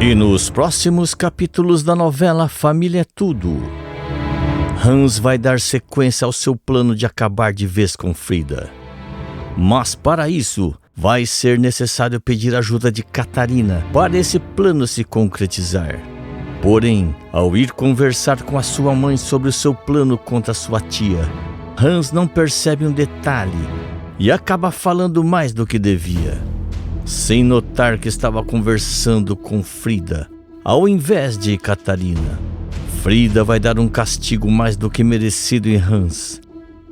E nos próximos capítulos da novela Família é Tudo, Hans vai dar sequência ao seu plano de acabar de vez com Frida. Mas para isso, vai ser necessário pedir ajuda de Catarina para esse plano se concretizar. Porém, ao ir conversar com a sua mãe sobre o seu plano contra sua tia, Hans não percebe um detalhe e acaba falando mais do que devia, sem notar que estava conversando com Frida, ao invés de Catarina. Frida vai dar um castigo mais do que merecido em Hans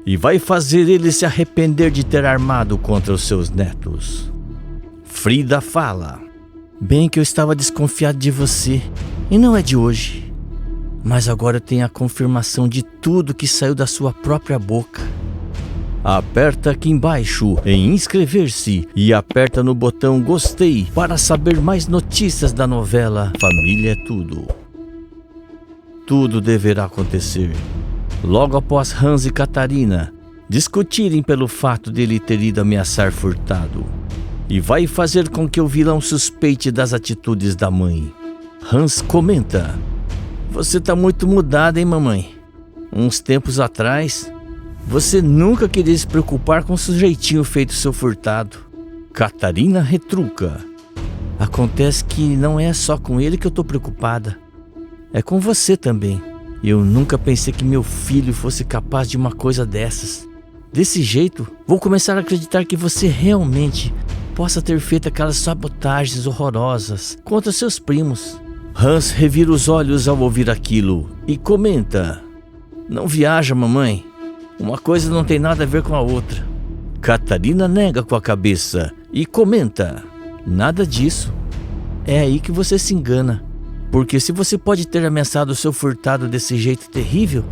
e vai fazer ele se arrepender de ter armado contra os seus netos. Frida fala: "Bem que eu estava desconfiado de você, e não é de hoje. Mas agora eu tenho a confirmação de tudo que saiu da sua própria boca." Aperta aqui embaixo em inscrever-se e aperta no botão gostei para saber mais notícias da novela Família é Tudo. Tudo deverá acontecer logo após Hans e Catarina discutirem pelo fato dele ter ido ameaçar Furtado, e vai fazer com que o vilão suspeite das atitudes da mãe. Hans comenta: "Você tá muito mudada, hein, mamãe? Uns tempos atrás, você nunca queria se preocupar com o sujeitinho feito seu Furtado." Catarina retruca: "Acontece que não é só com ele que eu tô preocupada. É com você também. Eu nunca pensei que meu filho fosse capaz de uma coisa dessas. Desse jeito, vou começar a acreditar que você realmente possa ter feito aquelas sabotagens horrorosas contra seus primos." Hans revira os olhos ao ouvir aquilo e comenta: "Não viaja, mamãe. Uma coisa não tem nada a ver com a outra." Catarina nega com a cabeça e comenta: "Nada disso. É aí que você se engana. Porque se você pode ter ameaçado o seu Furtado desse jeito terrível,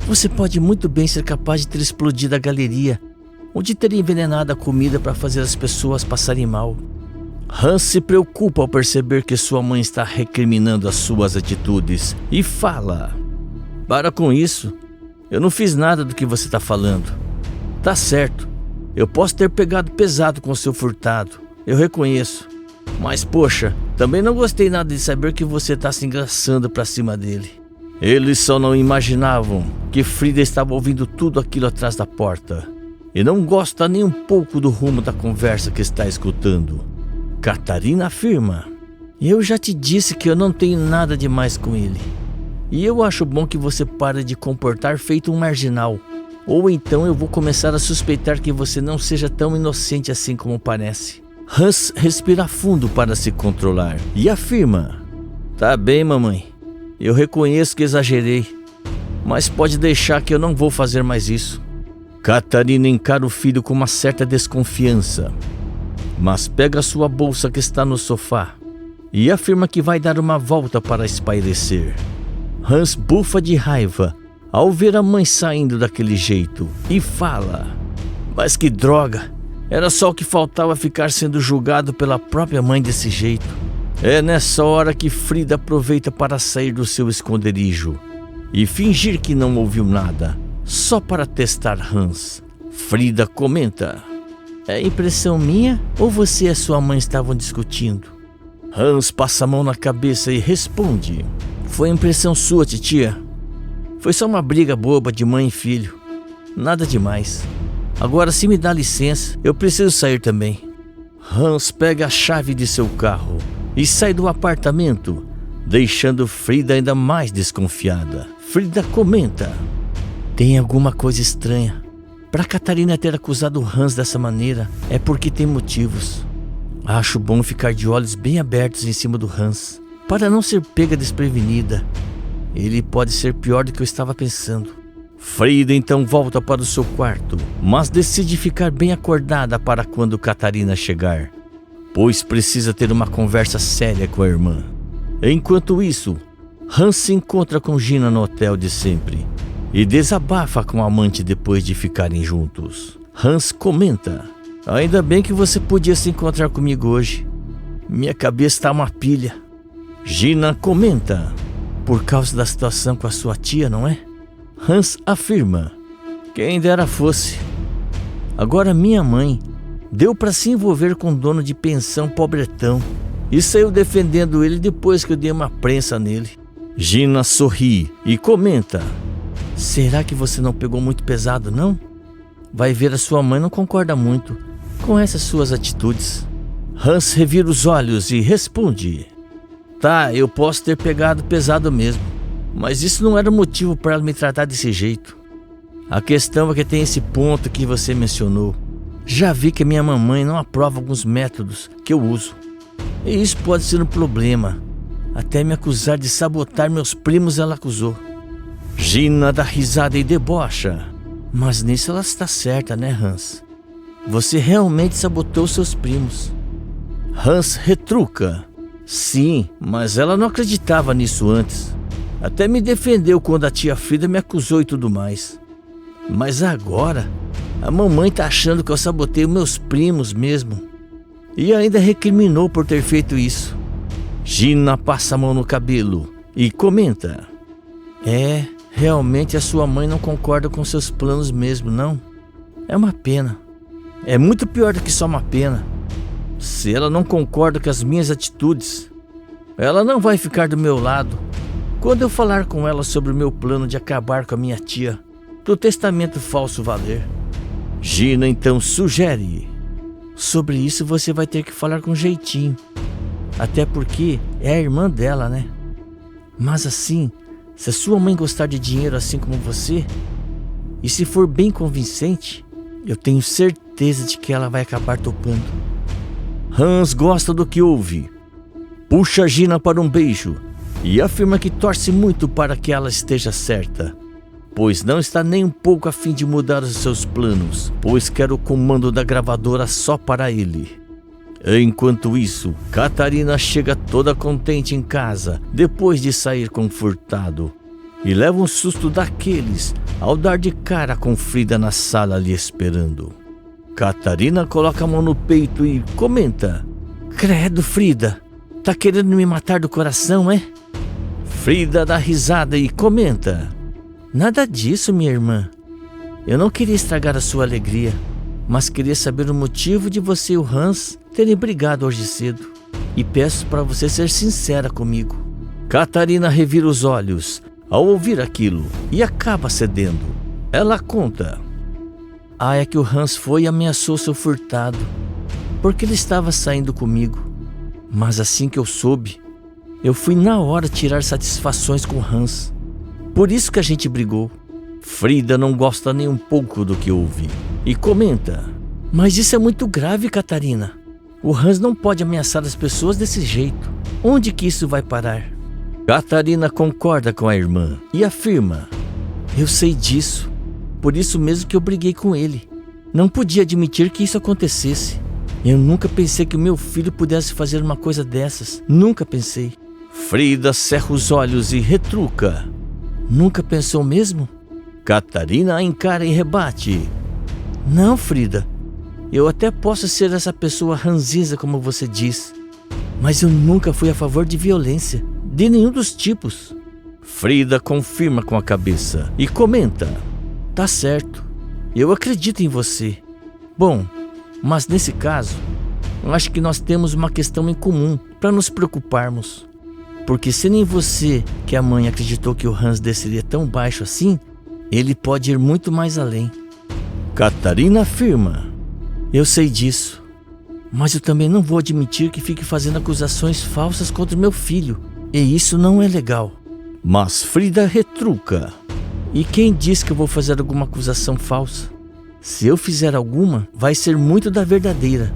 você pode muito bem ser capaz de ter explodido a galeria ou de ter envenenado a comida para fazer as pessoas passarem mal." Hans se preocupa ao perceber que sua mãe está recriminando as suas atitudes e fala: "Para com isso. Eu não fiz nada do que você está falando. Tá certo, eu posso ter pegado pesado com o seu Furtado, eu reconheço. Mas poxa, também não gostei nada de saber que você está se engraçando pra cima dele." Eles só não imaginavam que Frida estava ouvindo tudo aquilo atrás da porta e não gosta nem um pouco do rumo da conversa que está escutando. Catarina afirma: "Eu já te disse que eu não tenho nada demais com ele. E eu acho bom que você pare de comportar feito um marginal. Ou então eu vou começar a suspeitar que você não seja tão inocente assim como parece." Hans respira fundo para se controlar e afirma: "Tá bem, mamãe. Eu reconheço que exagerei, mas pode deixar que eu não vou fazer mais isso." Catarina encara o filho com uma certa desconfiança, mas pega sua bolsa que está no sofá e afirma que vai dar uma volta para espairecer. Hans bufa de raiva ao ver a mãe saindo daquele jeito e fala: "Mas que droga! Era só o que faltava ficar sendo julgado pela própria mãe desse jeito." É nessa hora que Frida aproveita para sair do seu esconderijo e fingir que não ouviu nada, só para testar Hans. Frida comenta: "É impressão minha ou você e a sua mãe estavam discutindo?" Hans passa a mão na cabeça e responde: "Foi impressão sua, titia. Foi só uma briga boba de mãe e filho. Nada demais. Agora, se me dá licença, eu preciso sair também." Hans pega a chave de seu carro e sai do apartamento, deixando Frida ainda mais desconfiada. Frida comenta: "Tem alguma coisa estranha. Para Catarina ter acusado Hans dessa maneira é porque tem motivos. Acho bom ficar de olhos bem abertos em cima do Hans, para não ser pega desprevenida. Ele pode ser pior do que eu estava pensando." Frida então volta para o seu quarto, mas decide ficar bem acordada para quando Catarina chegar, pois precisa ter uma conversa séria com a irmã. Enquanto isso, Hans se encontra com Gina no hotel de sempre e desabafa com a amante depois de ficarem juntos. Hans comenta: "Ainda bem que você podia se encontrar comigo hoje. Minha cabeça está uma pilha." Gina comenta: "Por causa da situação com a sua tia, não é?" Hans afirma: "Quem dera fosse. Agora minha mãe deu para se envolver com um dono de pensão pobretão e saiu defendendo ele depois que eu dei uma prensa nele. Gina sorri e comenta: será que você não pegou muito pesado, não? Vai ver, a sua mãe não concorda muito com essas suas atitudes. Hans revira os olhos e responde: tá, eu posso ter pegado pesado mesmo, mas isso não era motivo para ela me tratar desse jeito. A questão é que tem esse ponto que você mencionou. Já vi que a minha mamãe não aprova alguns métodos que eu uso, e isso pode ser um problema. Até me acusar de sabotar meus primos ela acusou. Gina dá risada e debocha: mas nisso ela está certa, né, Hans? Você realmente sabotou seus primos. Hans retruca: sim, mas ela não acreditava nisso antes. Até me defendeu quando a tia Frida me acusou e tudo mais. Mas agora, a mamãe tá achando que eu sabotei meus primos mesmo. E ainda recriminou por ter feito isso. Gina passa a mão no cabelo e comenta: realmente a sua mãe não concorda com seus planos mesmo, não? É uma pena. É muito pior do que só uma pena. Se ela não concorda com as minhas atitudes, ela não vai ficar do meu lado quando eu falar com ela sobre o meu plano de acabar com a minha tia, do testamento falso valer. Gina então sugere: sobre isso você vai ter que falar com jeitinho, até porque é a irmã dela, né? Mas assim, se a sua mãe gostar de dinheiro assim como você, e se for bem convincente, eu tenho certeza de que ela vai acabar topando. Hans gosta do que ouve, puxa Gina para um beijo e afirma que torce muito para que ela esteja certa, pois não está nem um pouco a fim de mudar os seus planos, pois quer o comando da gravadora só para ele. Enquanto isso, Catarina chega toda contente em casa, depois de sair com Furtado, e leva um susto daqueles ao dar de cara com Frida na sala lhe esperando. Catarina coloca a mão no peito e comenta: credo, Frida, tá querendo me matar do coração, é? Frida dá risada e comenta: nada disso, minha irmã. Eu não queria estragar a sua alegria, mas queria saber o motivo de você e o Hans terem brigado hoje cedo. E peço para você ser sincera comigo. Catarina revira os olhos ao ouvir aquilo e acaba cedendo. Ela conta: é que o Hans foi e ameaçou seu Furtado, porque ele estava saindo comigo. Mas assim que eu soube, eu fui na hora tirar satisfações com o Hans. Por isso que a gente brigou. Frida não gosta nem um pouco do que ouve e comenta: mas isso é muito grave, Catarina. O Hans não pode ameaçar as pessoas desse jeito. Onde que isso vai parar? Catarina concorda com a irmã e afirma: eu sei disso. Por isso mesmo que eu briguei com ele. Não podia admitir que isso acontecesse. Eu nunca pensei que o meu filho pudesse fazer uma coisa dessas. Nunca pensei. Frida cerra os olhos e retruca: nunca pensou mesmo? Catarina a encara e rebate: não, Frida. Eu até posso ser essa pessoa ranzinza como você diz, mas eu nunca fui a favor de violência, de nenhum dos tipos. Frida confirma com a cabeça e comenta: tá certo, eu acredito em você. Bom, mas nesse caso, eu acho que nós temos uma questão em comum para nos preocuparmos. Porque se nem você, que a mãe acreditou que o Hans desceria tão baixo assim, ele pode ir muito mais além. Catarina afirma: eu sei disso, mas eu também não vou admitir que fique fazendo acusações falsas contra meu filho, e isso não é legal. Mas Frida retruca: e quem diz que eu vou fazer alguma acusação falsa? Se eu fizer alguma, vai ser muito da verdadeira.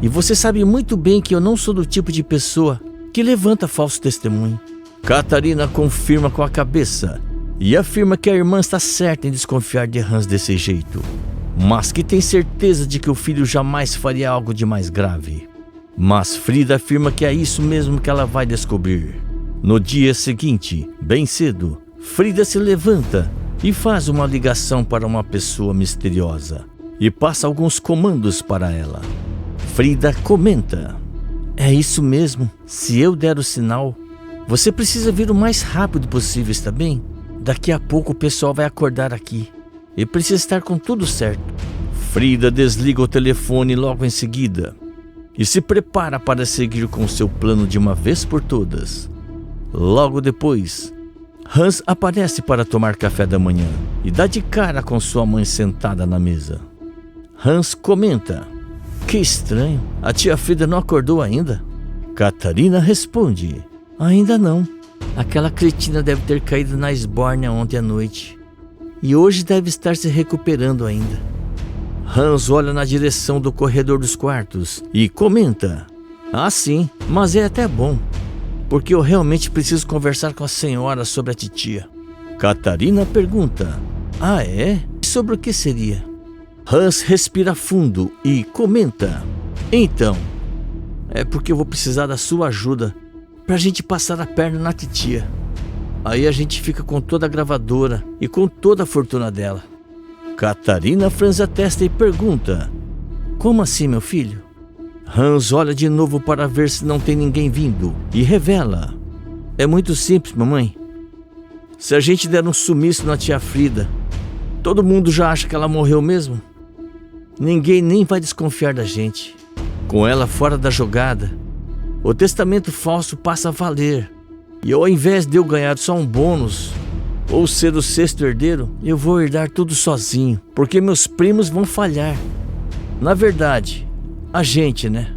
E você sabe muito bem que eu não sou do tipo de pessoa que levanta falso testemunho. Catarina confirma com a cabeça e afirma que a irmã está certa em desconfiar de Hans desse jeito, mas que tem certeza de que o filho jamais faria algo de mais grave. Mas Frida afirma que é isso mesmo que ela vai descobrir. No dia seguinte, bem cedo, Frida se levanta e faz uma ligação para uma pessoa misteriosa e passa alguns comandos para ela. Frida comenta: é isso mesmo, se eu der o sinal, você precisa vir o mais rápido possível, está bem? Daqui a pouco o pessoal vai acordar aqui e precisa estar com tudo certo. Frida desliga o telefone logo em seguida e se prepara para seguir com seu plano de uma vez por todas. Logo depois, Hans aparece para tomar café da manhã e dá de cara com sua mãe sentada na mesa. Hans comenta: "Que estranho, a tia Frida não acordou ainda?" Catarina responde: "Ainda não. Aquela cretina deve ter caído na esbórnia ontem à noite e hoje deve estar se recuperando ainda." Hans olha na direção do corredor dos quartos e comenta: "Ah, sim, mas é até bom, porque eu realmente preciso conversar com a senhora sobre a titia." Catarina pergunta: "Ah, é? E sobre o que seria?" Hans respira fundo e comenta: "Então, é porque eu vou precisar da sua ajuda pra gente passar a perna na titia. Aí a gente fica com toda a gravadora e com toda a fortuna dela." Catarina franze a testa e pergunta: "Como assim, meu filho?" Hans olha de novo para ver se não tem ninguém vindo e revela: "É muito simples, mamãe. Se a gente der um sumiço na tia Frida, todo mundo já acha que ela morreu mesmo. Ninguém nem vai desconfiar da gente. Com ela fora da jogada, o testamento falso passa a valer. E ao invés de eu ganhar só um bônus ou ser o sexto herdeiro, eu vou herdar tudo sozinho, porque meus primos vão falhar. Na verdade, a gente, né?"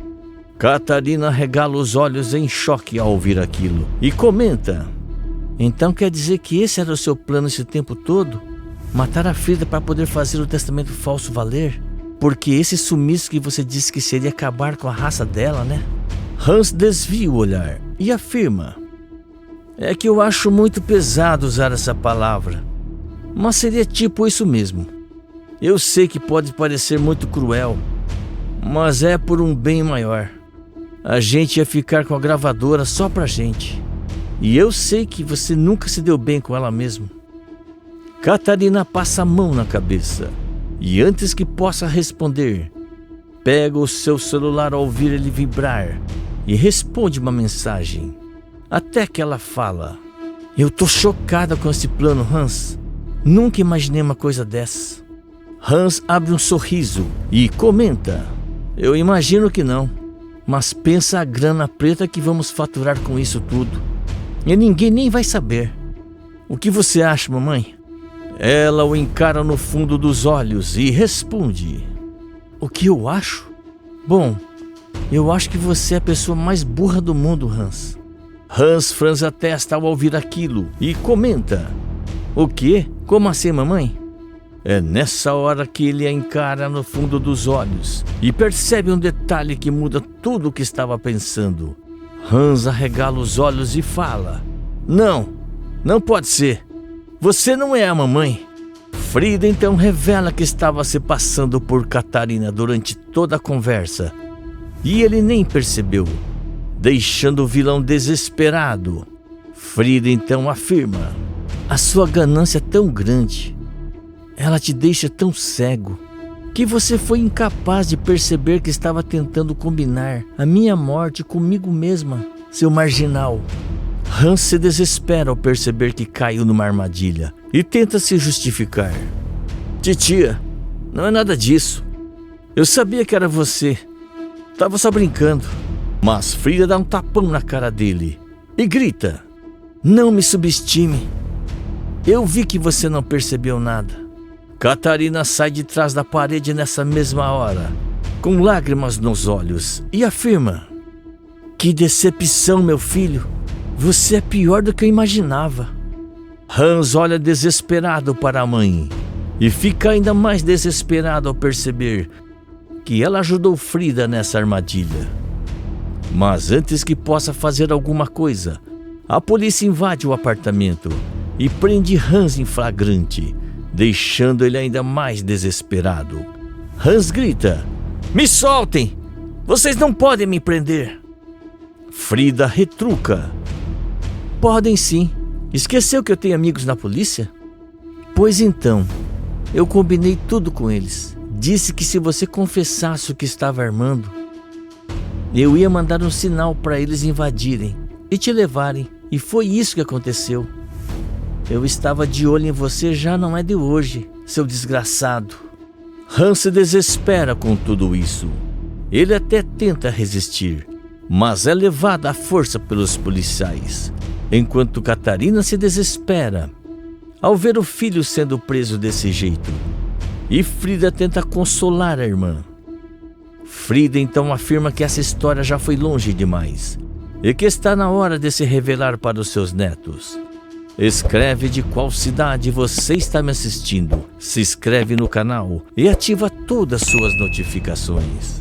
Catarina regala os olhos em choque ao ouvir aquilo e comenta: "Então quer dizer que esse era o seu plano esse tempo todo? Matar a Frida para poder fazer o testamento falso valer? Porque esse sumiço que você disse que seria acabar com a raça dela, né?" Hans desvia o olhar e afirma: "É que eu acho muito pesado usar essa palavra, mas seria tipo isso mesmo. Eu sei que pode parecer muito cruel, mas é por um bem maior. A gente ia ficar com a gravadora só pra gente. E eu sei que você nunca se deu bem com ela mesmo." Catarina passa a mão na cabeça e antes que possa responder, pega o seu celular ao ouvir ele vibrar e responde uma mensagem. Até que ela fala: "Eu tô chocada com esse plano, Hans. Nunca imaginei uma coisa dessa." Hans abre um sorriso e comenta: "Eu imagino que não, mas pensa a grana preta que vamos faturar com isso tudo. E ninguém nem vai saber. O que você acha, mamãe?" Ela o encara no fundo dos olhos e responde: "O que eu acho? Bom, eu acho que você é a pessoa mais burra do mundo, Hans." Hans franze a testa ao ouvir aquilo e comenta: "O quê? Como assim, mamãe?" É nessa hora que ele a encara no fundo dos olhos e percebe um detalhe que muda tudo o que estava pensando. Hans arregala os olhos e fala: Não, não pode ser. Você não é a mamãe." Frida então revela que estava se passando por Catarina durante toda a conversa e ele nem percebeu, deixando o vilão desesperado. Frida então afirma: "A sua ganância é tão grande, ela te deixa tão cego, que você foi incapaz de perceber que estava tentando combinar a minha morte comigo mesma, seu marginal." Hans se desespera ao perceber que caiu numa armadilha e tenta se justificar: "Titia, não é nada disso. Eu sabia que era você. Tava só brincando." Mas Frida dá um tapão na cara dele e grita: "Não me subestime. Eu vi que você não percebeu nada." Catarina sai de trás da parede nessa mesma hora, com lágrimas nos olhos, e afirma: "Que decepção, meu filho. Você é pior do que eu imaginava." Hans olha desesperado para a mãe e fica ainda mais desesperado ao perceber que ela ajudou Frida nessa armadilha. Mas antes que possa fazer alguma coisa, a polícia invade o apartamento e prende Hans em flagrante, deixando ele ainda mais desesperado. Hans grita: "Me soltem! Vocês não podem me prender!" Frida retruca: "Podem sim. Esqueceu que eu tenho amigos na polícia? Pois então, eu combinei tudo com eles. Disse que se você confessasse o que estava armando, eu ia mandar um sinal para eles invadirem e te levarem. E foi isso que aconteceu. Eu estava de olho em você já não é de hoje, seu desgraçado." Hans se desespera com tudo isso. Ele até tenta resistir, mas é levado à força pelos policiais, enquanto Catarina se desespera ao ver o filho sendo preso desse jeito. E Frida tenta consolar a irmã. Frida então afirma que essa história já foi longe demais e que está na hora de se revelar para os seus netos. Escreve de qual cidade você está me assistindo, se inscreve no canal e ativa todas as suas notificações.